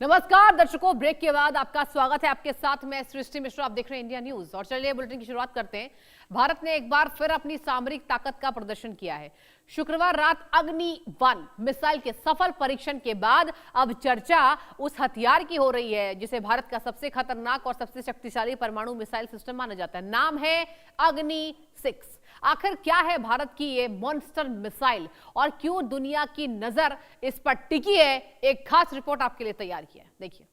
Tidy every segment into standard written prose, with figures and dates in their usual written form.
नमस्कार दर्शकों, ब्रेक के बाद आपका स्वागत है। आपके साथ मैं सृष्टि मिश्रा। आप देख रहे हैं इंडिया न्यूज और चलिए बुलेटिन की शुरुआत करते हैं। भारत ने एक बार फिर अपनी सामरिक ताकत का प्रदर्शन किया है। शुक्रवार रात अग्नि-1 मिसाइल के सफल परीक्षण के बाद अब चर्चा उस हथियार की हो रही है जिसे भारत का सबसे खतरनाक और सबसे शक्तिशाली परमाणु मिसाइल सिस्टम माना जाता है। नाम है अग्नि-6। आखिर क्या है भारत की ये मॉन्स्टर मिसाइल और क्यों दुनिया की नजर इस पर टिकी है, एक खास रिपोर्ट आपके लिए तैयार की है, देखिए।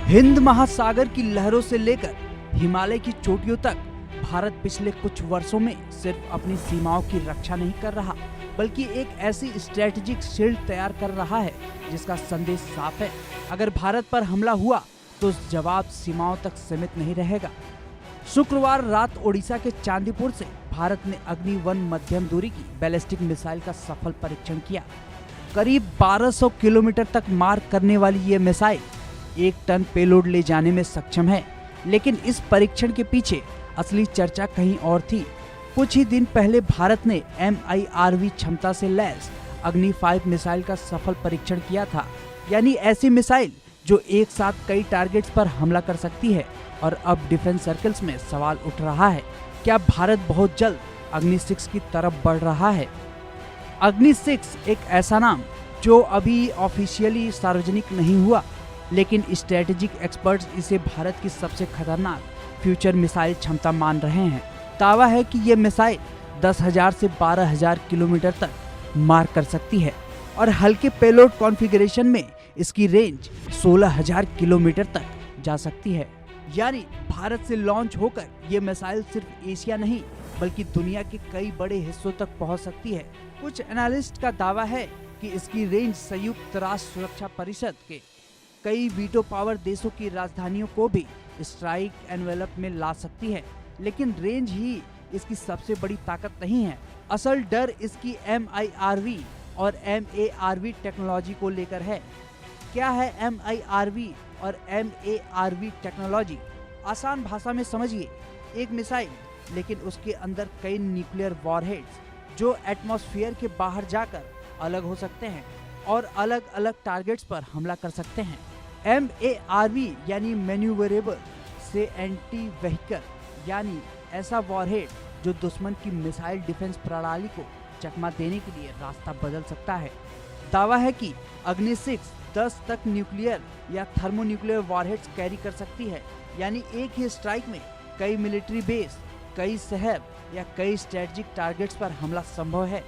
हिंद महासागर की लहरों से लेकर हिमालय की चोटियों तक भारत पिछले कुछ वर्षों में सिर्फ अपनी सीमाओं की रक्षा नहीं कर रहा, बल्कि एक ऐसी स्ट्रेटेजिक शील्ड तैयार कर रहा है जिसका संदेश साफ है। अगर भारत पर हमला हुआ तो जवाब सीमाओं तक सीमित नहीं रहेगा। शुक्रवार रात ओडिशा के चांदीपुर से भारत ने अग्नि-1 मध्यम दूरी की बैलिस्टिक मिसाइल का सफल परीक्षण किया। करीब 1200 किलोमीटर तक मार करने वाली ये मिसाइल 1 टन पेलोड ले जाने में सक्षम है, लेकिन इस परीक्षण के पीछे असली चर्चा कहीं और थी। कुछ ही दिन पहले भारत ने MIRV क्षमता से लैस अग्नि-5 मिसाइल का सफल परीक्षण किया था, यानी ऐसी मिसाइल जो एक साथ कई टारगेट्स पर हमला कर सकती है। और अब डिफेंस सर्कल्स में सवाल उठ रहा है, क्या भारत बहुत जल्द अग्नि-6 की तरफ बढ़ रहा है? अग्नि-6 एक ऐसा नाम जो अभी ऑफिशियली सार्वजनिक नहीं हुआ, लेकिन स्ट्रेटेजिक एक्सपर्ट्स इसे भारत की सबसे खतरनाक फ्यूचर मिसाइल क्षमता मान रहे हैं। दावा है कि ये मिसाइल 10,000 से 12,000 किलोमीटर तक मार कर सकती है और हल्के पेलोड कॉन्फ़िगरेशन में इसकी रेंज 16,000 किलोमीटर तक जा सकती है। यानी भारत से लॉन्च होकर ये मिसाइल सिर्फ एशिया नहीं बल्कि दुनिया के कई बड़े हिस्सों तक पहुंच सकती है। कुछ एनालिस्ट का दावा है कि इसकी रेंज संयुक्त राष्ट्र सुरक्षा परिषद के कई वीटो पावर देशों की राजधानियों को भी स्ट्राइक एनवेलप में ला सकती है, लेकिन रेंज ही इसकी सबसे बड़ी ताकत नहीं है। असल डर इसकी MIRV और MARV टेक्नोलॉजी को लेकर है। क्या है MIRV और MARV टेक्नोलॉजी? आसान भाषा में समझिए, एक मिसाइल लेकिन उसके अंदर कई न्यूक्लियर वॉरहेड्स जो एटमॉस्फेयर के बाहर जाकर अलग हो सकते हैं और अलग अलग टारगेट्स पर हमला कर सकते हैं। MARV यानी मैन्यूवरेबल से एंटी व्हीकल, यानी ऐसा वॉरहेड जो दुश्मन की मिसाइल डिफेंस प्रणाली को चकमा देने के लिए रास्ता बदल सकता है। दावा है कि अग्नि-6 10 तक न्यूक्लियर या थर्मोन्यूक्लियर वॉरहेड्स कैरी कर सकती है, यानी एक ही स्ट्राइक में कई मिलिट्री बेस, कई शहर या कई स्ट्रेटेजिक टारगेट्स पर हमला संभव है।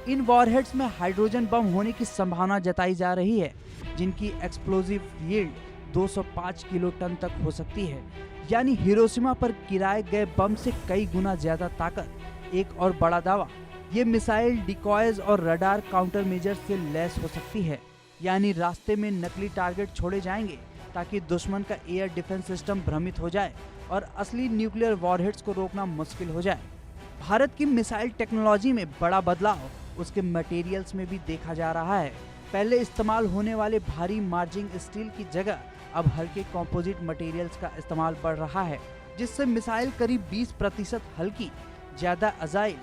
इन वॉरहेड्स में हाइड्रोजन बम होने की संभावना जताई जा रही है, जिनकी एक्सप्लोजिव यील्ड 205 किलो टन तक हो सकती है, यानी हिरोशिमा पर गिराए गए बम से कई गुना ज्यादा ताकत। एक और बड़ा दावा, ये मिसाइल डिकॉयज और रडार काउंटर मेजर से लैस हो सकती है, यानी रास्ते में नकली टारगेट छोड़े जाएंगे ताकि दुश्मन का एयर डिफेंस सिस्टम भ्रमित हो जाए और असली न्यूक्लियर वॉरहेड्स को रोकना मुश्किल हो जाए। भारत की मिसाइल टेक्नोलॉजी में बड़ा बदलाव उसके मटेरियल्स में भी देखा जा रहा है। पहले इस्तेमाल होने वाले भारी मार्जिंग स्टील की जगह अब हल्के कंपोजिट मटेरियल्स का इस्तेमाल बढ़ रहा है, जिससे मिसाइल करीब 20% हल्की, ज्यादा अजाइल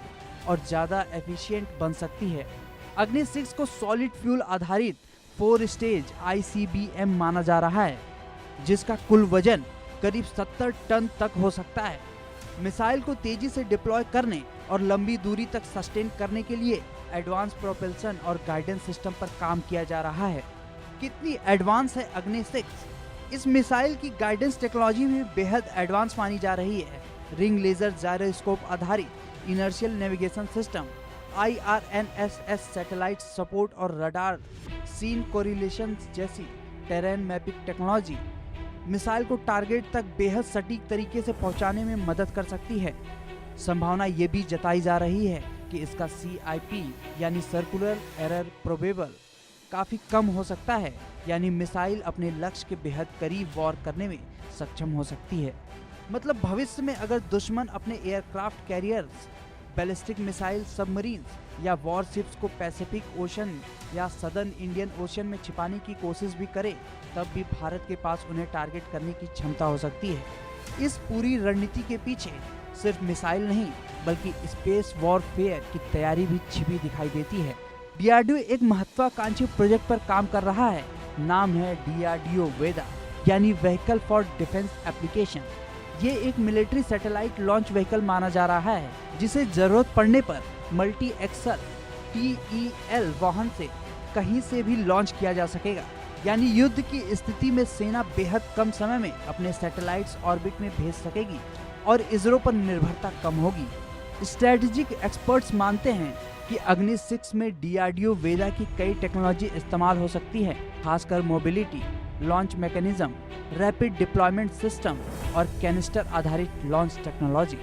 और ज्यादा एफिशिएंट बन सकती है। अग्नि-6 को सॉलिड फ्यूल आधारित 4 स्टेज ICBM माना जा रहा है, जिसका कुल वजन करीब 70 टन तक हो सकता है। मिसाइल को तेजी से डिप्लॉय करने और लंबी दूरी तक सस्टेन करने के लिए एडवांस प्रोपल्शन और गाइडेंस सिस्टम पर काम किया जा रहा है। कितनी एडवांस है अग्नि-6? इस मिसाइल की गाइडेंस टेक्नोलॉजी भी बेहद एडवांस मानी जा रही है। रिंग लेजर जायरोस्कोप आधारित inertial navigation system, IRNSS satellite support और रडार सीन कोरिलेशन जैसी टेरेन मैपिंग टेक्नोलॉजी मिसाइल को टारगेट तक बेहद सटीक तरीके से पहुंचाने में मदद कर सकती है। संभावना ये भी जताई जा रही है कि इसका CIP यानी सर्कुलर एरर प्रोबेबल काफ़ी कम हो सकता है, यानी मिसाइल अपने लक्ष्य के बेहद करीब वॉर करने में सक्षम हो सकती है। मतलब भविष्य में अगर दुश्मन अपने aircraft carriers, ballistic missile submarines या वॉरशिप्स को पैसिफिक ओशन या सदर्न इंडियन ओशन में छिपाने की कोशिश भी करे, तब भी भारत के पास उन्हें टारगेट करने की क्षमता हो सकती है। इस पूरी रणनीति के पीछे सिर्फ मिसाइल नहीं बल्कि स्पेस वॉरफेयर की तैयारी भी छिपी दिखाई देती है। डीआरडीओ एक महत्वाकांक्षी प्रोजेक्ट पर काम कर रहा है। नाम है डीआरडीओ वेदा, यानी व्हीकल फॉर डिफेंस एप्लीकेशन। ये एक मिलिट्री सैटेलाइट लॉन्च व्हीकल माना जा रहा है, जिसे जरूरत पड़ने पर मल्टी एक्सल TEL वाहन से कहीं से भी लॉन्च किया जा सकेगा। यानी युद्ध की स्थिति में सेना बेहद कम समय में अपने सैटेलाइट्स ऑर्बिट में भेज सकेगी और इसरो पर निर्भरता कम होगी। स्ट्रेटेजिक एक्सपर्ट्स मानते हैं कि अग्नि 6 में डीआरडीओ वेदा की कई टेक्नोलॉजी इस्तेमाल हो सकती है, खासकर mobility, launch mechanism, rapid deployment system और कैनिस्टर आधारित लॉन्च टेक्नोलॉजी।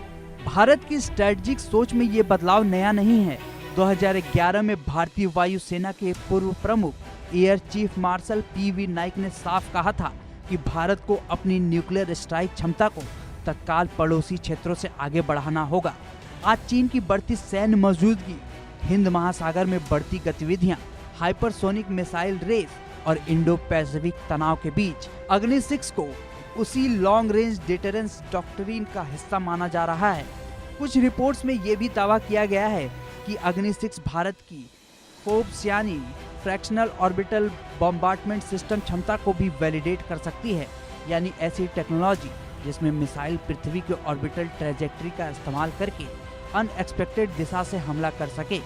भारत की स्ट्रेटेजिक सोच में ये बदलाव नया नहीं है। 2011 में भारतीय वायुसेना के पूर्व प्रमुख air chief marshal PV Naik ने साफ कहा था कि भारत को अपनी न्यूक्लियर स्ट्राइक क्षमता को तत्काल पड़ोसी क्षेत्रों से आगे बढ़ाना होगा। आज चीन की बढ़ती सैन्य मौजूदगी, हिंद महासागर में बढ़ती गतिविधियां, हाइपरसोनिक मिसाइल रेस और इंडो पैसिफिक तनाव के बीच अग्नि 6 को उसी लॉन्ग रेंज डिटरेंस डॉक्ट्रिन का हिस्सा माना जा रहा है। कुछ रिपोर्ट्स में ये भी दावा किया गया है कि अग्नि 6 भारत की फोर्ब्स यानी फ्रैक्शनल ऑर्बिटल बॉम्बार्डमेंट सिस्टम क्षमता को भी वैलिडेट कर सकती है, यानी ऐसी टेक्नोलॉजी जिसमें मिसाइल पृथ्वी के ऑर्बिटल ट्रैजेक्टरी का इस्तेमाल करके अनएक्सपेक्टेड दिशा से हमला कर सके।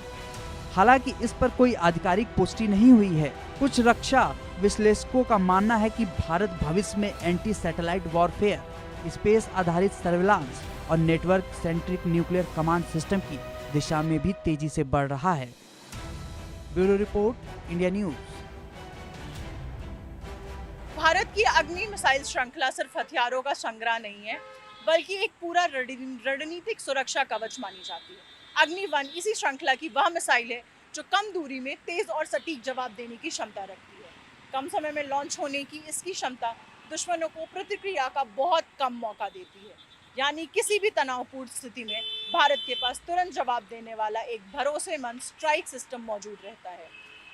हालांकि इस पर कोई आधिकारिक पुष्टि नहीं हुई है। कुछ रक्षा विश्लेषकों का मानना है कि भारत भविष्य में एंटी सैटेलाइट वॉरफेयर, स्पेस आधारित सर्विलांस और network centric nuclear command system की दिशा में भी तेजी से बढ़ रहा है। Bureau report, India news. Bharat की अग्नि मिसाइल श्रृंखला सिर्फ हथियारों का संग्रह नहीं है, बल्कि एक पूरा रणनीतिक सुरक्षा कवच मानी जाती है। अग्नि 1 इसी श्रृंखला की वह मिसाइल है जो कम दूरी में तेज और सटीक जवाब देने की क्षमता रखती है। कम समय में लॉन्च होने की इसकी क्षमता दुश्मनों को प्रतिक्रिया का बहुत कम मौका देती है। यानी किसी भी तनावपूर्ण स्थिति में भारत के पास तुरंत जवाब देने वाला एक भरोसेमंद स्ट्राइक सिस्टम मौजूद रहता है।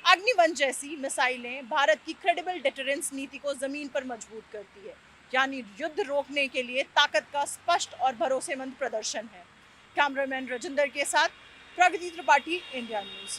अग्नि 1 जैसी मिसाइलें भारत की क्रेडिबल डिटरेंस नीति को जमीन पर मजबूत करती है, यानी युद्ध रोकने के लिए ताकत का स्पष्ट और भरोसेमंद प्रदर्शन है। कैमरामैन राजेंद्र के साथ प्रगति त्रिपाठी, इंडिया न्यूज।